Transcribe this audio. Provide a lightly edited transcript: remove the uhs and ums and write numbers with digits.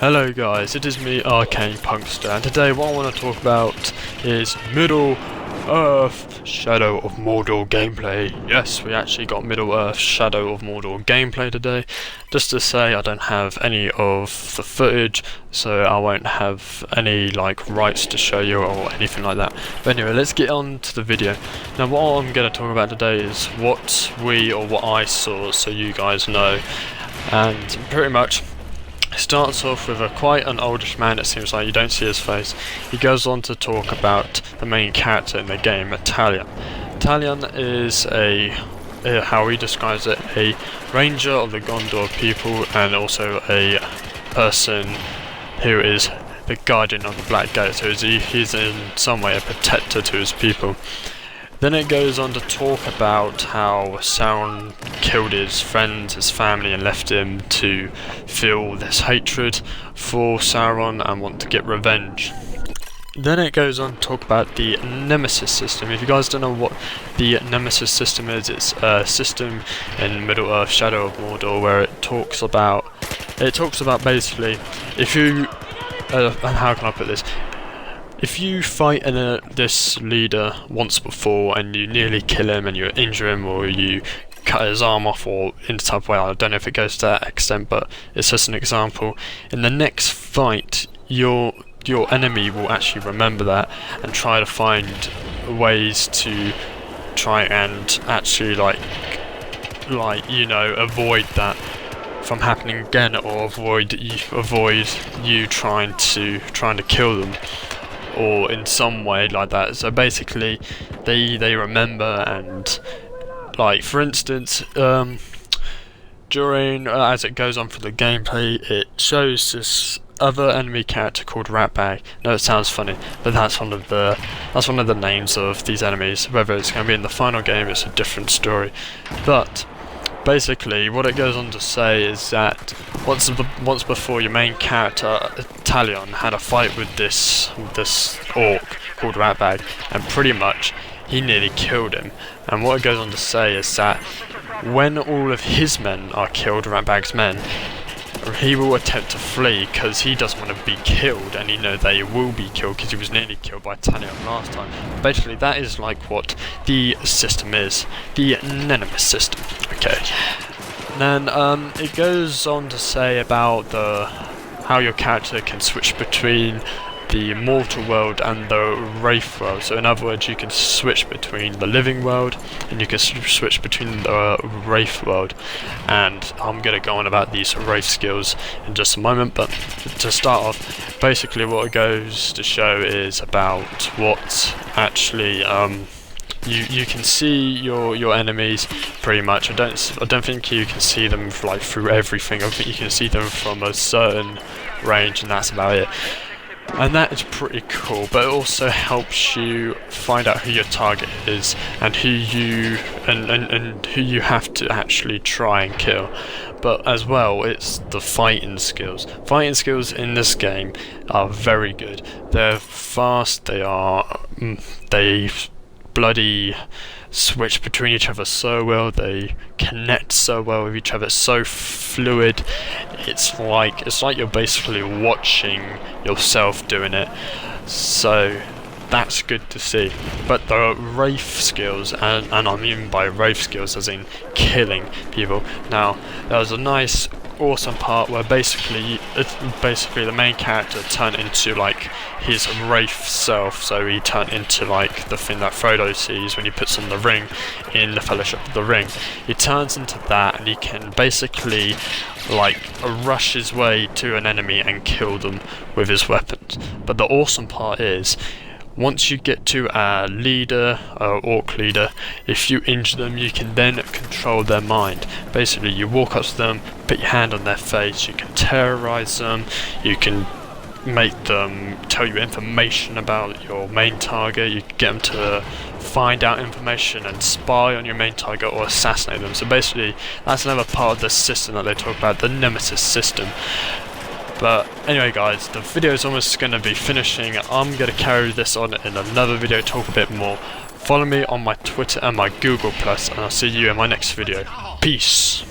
Hello guys, it is me, Arcane Punkster, and today what I want to talk about is Middle-earth Shadow of Mordor gameplay. Yes, we actually got Middle-earth Shadow of Mordor gameplay today. Just to say, I don't have any of the footage, so I won't have any rights to show you or anything like that. But anyway, let's get on to the video. Now what I'm going to talk about today is what I saw, so you guys know. And pretty much it starts off with quite an oldish man, it seems like. You don't see his face. He goes on to talk about the main character in the game, Talion. Talion is how he describes it, a ranger of the Gondor people, and also a person who is the guardian of the Black Gate, so he's in some way a protector to his people. Then it goes on to talk about how Sauron killed his friends, his family, and left him to feel this hatred for Sauron and want to get revenge. Then it goes on to talk about the Nemesis system. If you guys don't know what the Nemesis system is, it's a system in Middle-earth Shadow of Mordor where it talks about basically if you how can I put this? If you fight this leader once before and you nearly kill him and you injure him or you cut his arm off or in the type of way, I don't know if it goes to that extent, but it's just an example. In the next fight, your enemy will actually remember that and try to find ways to try and actually avoid that from happening again, or avoid you trying to kill them, or in some way like that. So basically they remember, and for instance during as it goes on for the gameplay, it shows this other enemy character called Ratbag. No, it sounds funny, but that's one of the names of these enemies. Whether it's going to be in the final game, it's a different story. But basically what it goes on to say is that once before, your main character Talion had a fight with this orc called Ratbag, and pretty much he nearly killed him. And what it goes on to say is that when all of his men are killed, Ratbag's men, he will attempt to flee because he doesn't want to be killed, and he knows they will be killed because he was nearly killed by Talion last time. Basically that is what the system is, the Nemesis system. Okay. Then it goes on to say about how your character can switch between the mortal world and the wraith world. So in other words, you can switch between the living world and you can switch between the wraith world. And I'm going to go on about these wraith skills in just a moment, but to start off, basically what it goes to show is about what actually you can see your enemies pretty much. I don't think you can see them through everything. I think you can see them from a certain range, and that's about it. And that is pretty cool, but it also helps you find out who your target is and who you have to actually try and kill. But as well, it's the fighting skills. Fighting skills in this game are very good. They're fast. They bloody switch between each other so well, they connect so well with each other, it's so fluid. It's like you're basically watching yourself doing it, so that's good to see. But the wraith skills, and I mean by wraith skills as in killing people. Now there was a nice awesome part where basically the main character turned into his wraith self, so he turned into the thing that Frodo sees when he puts on the ring in the Fellowship of the Ring. He turns into that, and he can basically rush his way to an enemy and kill them with his weapons. But the awesome part is, once you get to a leader, orc leader, if you injure them, you can then control their mind. Basically, you walk up to them, put your hand on their face, you can terrorize them, you can make them tell you information about your main target, you can get them to find out information and spy on your main target or assassinate them. So basically, that's another part of the system that they talk about, the Nemesis system. But anyway guys, the video is almost going to be finishing. I'm going to carry this on in another video, talk a bit more. Follow me on my Twitter and my Google+, and I'll see you in my next video. Peace!